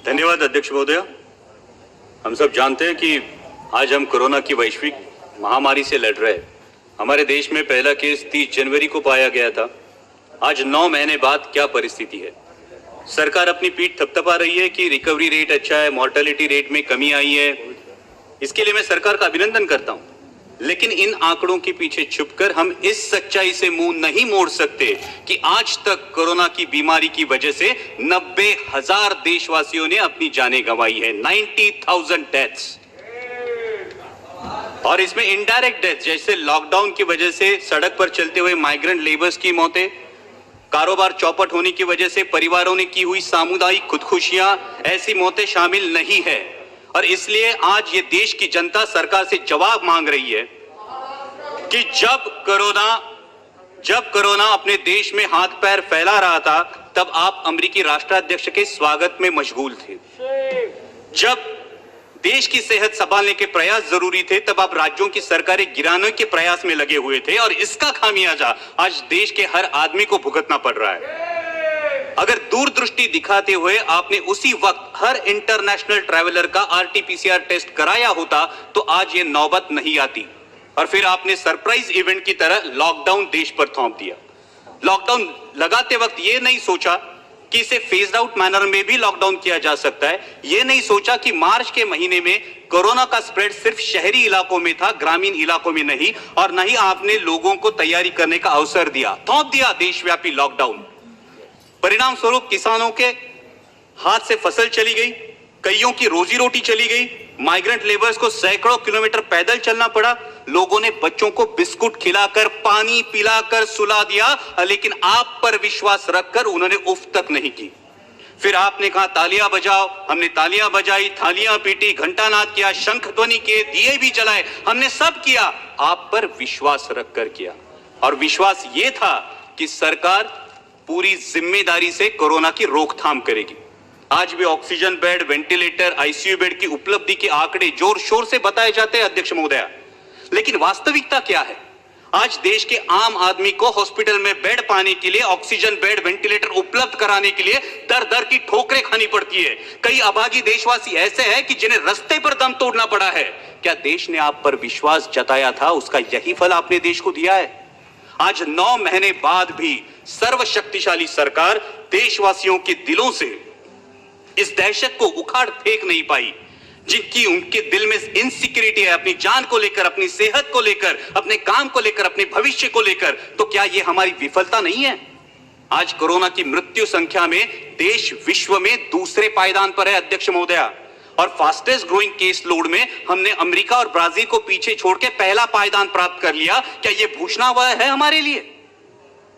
धन्यवाद अध्यक्ष महोदय। हम सब जानते हैं कि आज हम कोरोना की वैश्विक महामारी से लड़ रहे हैं। हमारे देश में पहला केस 30 जनवरी को पाया गया था। आज 9 महीने बाद क्या परिस्थिति है? सरकार अपनी पीठ थपथपा रही है कि रिकवरी रेट अच्छा है, मॉर्टेलिटी रेट में कमी आई है। इसके लिए मैं सरकार का अभिनंदन करता हूं, लेकिन इन आंकड़ों के पीछे छुपकर हम इस सच्चाई से मुंह नहीं मोड़ सकते कि आज तक कोरोना की बीमारी की वजह से 90,000 देशवासियों ने अपनी जानें गंवाई है। 90,000 डेथ्स, और इसमें इनडायरेक्ट डेथ जैसे लॉकडाउन की वजह से सड़क पर चलते हुए माइग्रेंट लेबर्स की मौतें, कारोबार चौपट होने की वजह से परिवारों ने की हुई सामुदायिक खुदकुशियां, ऐसी मौतें शामिल नहीं है। और इसलिए आज ये देश की जनता सरकार से जवाब मांग रही है कि जब कोरोना अपने देश में हाथ पैर फैला रहा था, तब आप अमेरिकी राष्ट्राध्यक्ष के स्वागत में मशगूल थे। जब देश की सेहत संभालने के प्रयास जरूरी थे, तब आप राज्यों की सरकारें गिराने के प्रयास में लगे हुए थे, और इसका खामियाजा आज देश के हर आदमी को भुगतना पड़ रहा है। अगर दूरदृष्टि दिखाते हुए आपने उसी वक्त हर इंटरनेशनल ट्रैवलर का RT-PCR टेस्ट कराया होता, तो आज ये नौबत नहीं आती। और फिर आपने सरप्राइज इवेंट की तरह लॉकडाउन देश पर थोप दिया। लॉकडाउन लगाते वक्त ये नहीं सोचा कि इसे फेज्ड आउट मैनर में भी लॉकडाउन किया जा सकता है। ये नहीं सोचा कि मार्च के महीने में कोरोना का स्प्रेड सिर्फ शहरी इलाकों में था, ग्रामीण इलाकों में नहीं। और नहीं आपने लोगों को तैयारी करने का अवसर दिया, थोप दिया देशव्यापी लॉकडाउन। परिणाम स्वरूप किसानों के हाथ से फसल चली गई, कईयों की रोजी रोटी चली गई, माइग्रेंट लेबर्स को सैकड़ों किलोमीटर पैदल चलना पड़ा। लोगों ने बच्चों को बिस्कुट खिलाकर, पानी पिलाकर सुला दिया, लेकिन आप पर विश्वास रखकर उन्होंने उफ तक नहीं की। फिर आपने कहा तालियां बजाओ, हमने तालियां बजाई, थालियां पीटी, घंटानाद किया, शंख ध्वनि किए, दिए भी जलाए, हमने सब किया, आप पर विश्वास रखकर किया। और विश्वास यह था कि सरकार पूरी जिम्मेदारी से कोरोना की रोकथाम करेगी। आज भी oxygen bed, ventilator, ICU bed की उपलब्धि के आंकड़े जोर शोर से बताए जाते हैं अध्यक्ष महोदय, लेकिन वास्तविकता क्या है? आज देश के आम आदमी को हॉस्पिटल में बेड पाने के लिए, ऑक्सीजन बेड, वेंटिलेटर उपलब्ध कराने के लिए दर दर की ठोकरें खानी पड़ती है। कई अभागी देशवासी ऐसे हैं कि जिन्हें रास्ते पर दम तोड़ना पड़ा है। क्या देश ने आप पर विश्वास जताया था, उसका यही फल आपने देश को दिया है? आज 9 महीने बाद भी सर्वशक्तिशाली सरकार देशवासियों के दिलों से इस दहशत को उखाड़ फेंक नहीं पाई, जिनकी उनके दिल में इनसिक्योरिटी है, अपनी जान को लेकर, अपनी सेहत को लेकर, अपने काम को लेकर, अपने भविष्य को लेकर। तो क्या यह हमारी विफलता नहीं है? आज कोरोना की मृत्यु संख्या में देश विश्व में दूसरे पायदान पर है अध्यक्ष महोदया, और फास्टेस्ट ग्रोइंग केस लोड में हमने अमेरिका और ब्राजील को पीछे छोड़ के पहला पायदान प्राप्त कर लिया। क्या यह भूषणावह है हमारे लिए?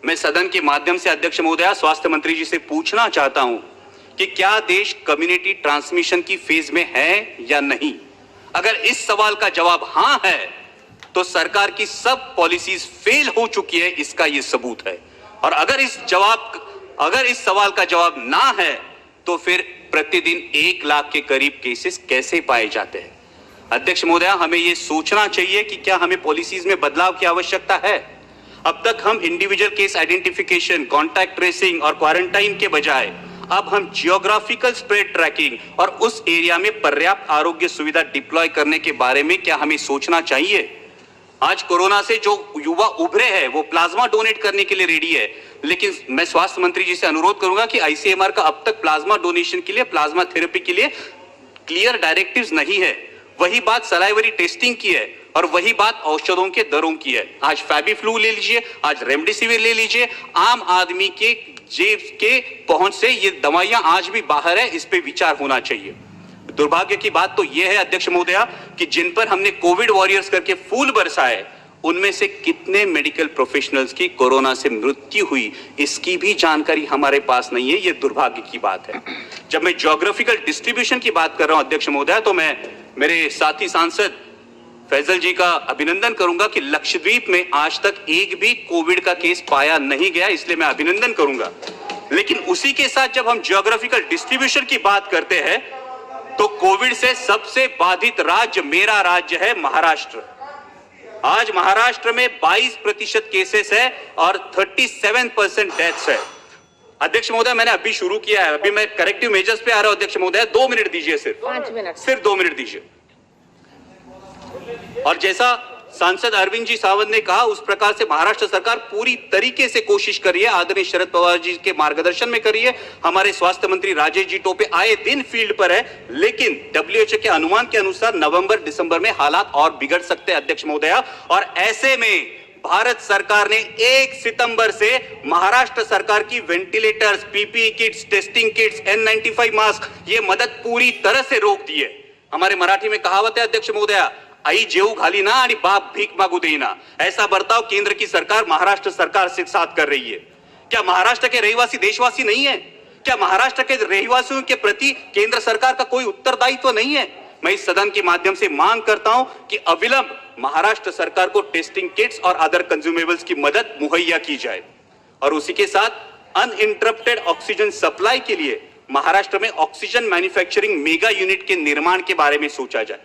मैं सदन के माध्यम से अध्यक्ष महोदया स्वास्थ्य मंत्री जी से पूछना चाहता हूं कि क्या देश कम्युनिटी ट्रांसमिशन की फेज में है या नहीं? अगर इस सवाल का जवाब हां है, तो सरकार की सब पॉलिसीज फेल हो चुकी है, इसका यह सबूत है। और अगर इस सवाल का जवाब ना है, तो फिर प्रतिदिन 1 लाख के करीब केसेस कैसे पाए जाते हैं? अध्यक्ष महोदया, हमें यह सोचना चाहिए कि क्या हमें पॉलिसीज में बदलाव की आवश्यकता है। अब तक हम individual case identification, contact tracing और क्वारंटाइन के बजाय अब हम जियोग्राफिकल स्प्रेड ट्रैकिंग और उस एरिया में पर्याप्त आरोग्य सुविधा डिप्लॉय करने के बारे में क्या हमें सोचना चाहिए? आज कोरोना से जो युवा उभरे हैं वो प्लाज्मा डोनेट करने के लिए रेडी है, लेकिन मैं स्वास्थ्य मंत्री जी से अनुरोध करूंगा कि ICMR का अब तक प्लाज्मा डोनेशन के लिए, प्लाज्मा थेरेपी के लिए क्लियर डायरेक्टिव्स नहीं है। वही बात सलाइवरी टेस्टिंग की है, और वही बात औषधों के दरों की है। आज फैबीफ्लू ले लीजिए, आज रेमडेसिविर ले लीजिए, आम आदमी के जेब के पहुंच से ये दवाइयां आज भी बाहर है, इस पे विचार होना चाहिए। दुर्भाग्य की बात तो यह है अध्यक्ष महोदया कि जिन पर हमने कोविड वॉरियर्स करके फूल बरसाए, उनमें से कितने मेडिकल प्रोफेशनल्स की कोरोना से मृत्यु हुई, इसकी भी जानकारी हमारे पास नहीं है। यह दुर्भाग्य की बात है। जब मैं ज्योग्राफिकल डिस्ट्रीब्यूशन की बात कर रहा हूं अध्यक्ष महोदया, तो मैं मेरे साथी सांसद फैजल जी का अभिनंदन करूंगा कि लक्षद्वीप में आज तक एक भी कोविड का केस पाया नहीं गया, इसलिए मैं अभिनंदन करूंगा। लेकिन उसी के साथ जब हम ज्योग्राफिकल डिस्ट्रीब्यूशन की बात करते हैं, तो कोविड से सबसे बाधित राज्य मेरा राज्य है महाराष्ट्र। आज महाराष्ट्र में 22% केसेस है और 37% डेथ्स है। अध्यक्ष महोदय, मैंने अभी शुरू किया है, अभी मैं करेक्टिव मेजर्स पे आ रहा हूं। अध्यक्ष महोदय 2 मिनट दीजिए, सिर्फ 5 मिनट, सिर्फ 2 मिनट दीजिए। और जैसा सांसद अरविंद जी सावंत ने कहा, उस प्रकार से महाराष्ट्र सरकार पूरी तरीके से कोशिश कर रही है, आदरणीय शरद पवार जी के मार्गदर्शन में कर रही है। हमारे स्वास्थ्य मंत्री राजेश जी टोपे आए दिन फील्ड पर है, लेकिन WHO के अनुमान के अनुसार नवंबर दिसंबर में हालात और बिगड़ सकते हैं अध्यक्ष महोदया। और ऐसे में भारत सरकार ने 1 सितंबर से महाराष्ट्र सरकार की ventilators, PPE kits, testing kits, N95 mask, ये मदद पूरी तरह से रोक दी है। हमारे मराठी में कहावत है अध्यक्ष महोदया, आई जेऊ घाली ना आणि बाप भीक मागू देना। ऐसा बर्ताव केंद्र की सरकार महाराष्ट्र सरकार से साथ कर रही है। क्या महाराष्ट्र के रहवासी देशवासी नहीं है? क्या महाराष्ट्र के रहवासियों के प्रति केंद्र सरकार का कोई उत्तरदायित्व नहीं है? मैं इस सदन के माध्यम से मांग करता हूं कि अविलंब महाराष्ट्र सरकार को टेस्टिंग किट्स और अदर कंज्यूमेबल्स की मदद मुहैया की जाए और उसी के साथ अनइंटरप्टेड ऑक्सीजन सप्लाई के लिए महाराष्ट्र में ऑक्सीजन मैन्युफैक्चरिंग मेगा यूनिट के निर्माण के बारे में सोचा जाए।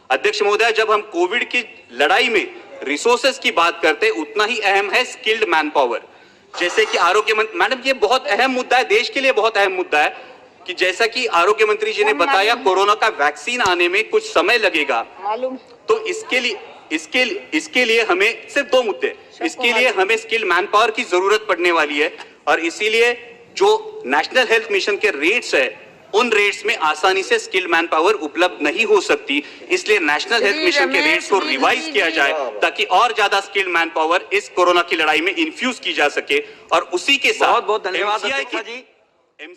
अध्यक्ष महोदय, जब हम कोविड की लड़ाई में रिसोर्सेस की बात करते हैं, उतना ही अहम है स्किल्ड मैन पावर। जैसे कि आरोग्य मंत्री, मैडम ये बहुत अहम मुद्दा है, देश के लिए बहुत अहम मुद्दा है कि जैसा कि आरोग्य मंत्री जी ने बताया, कोरोना का वैक्सीन आने में कुछ समय लगेगा, मालूम। तो इसके लिए हमें सिर्फ 2 मुद्दे, इसके लिए हमें स्किल्ड मैन पावर की जरूरत पड़ने वाली है। और इसीलिए जो नेशनल हेल्थ मिशन के रेट्स है, उन रेट्स में आसानी से स्किल्ड मैन पावर उपलब्ध नहीं हो सकती, इसलिए नेशनल हेल्थ मिशन के रेट्स को रिवाइज किया जाए ताकि और ज्यादा स्किल्ड मैन पावर इस कोरोना की लड़ाई में इन्फ्यूज की जा सके। और उसी के साथ बहुत बहुत धन्यवाद MCI जी।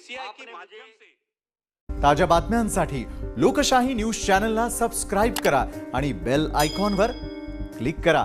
के माध्यम से ताज्या बातम्यांसाठी लोकशाही न्यूज चॅनलला सबस्क्राईब करा आणि बेल आयकॉनवर क्लिक करा।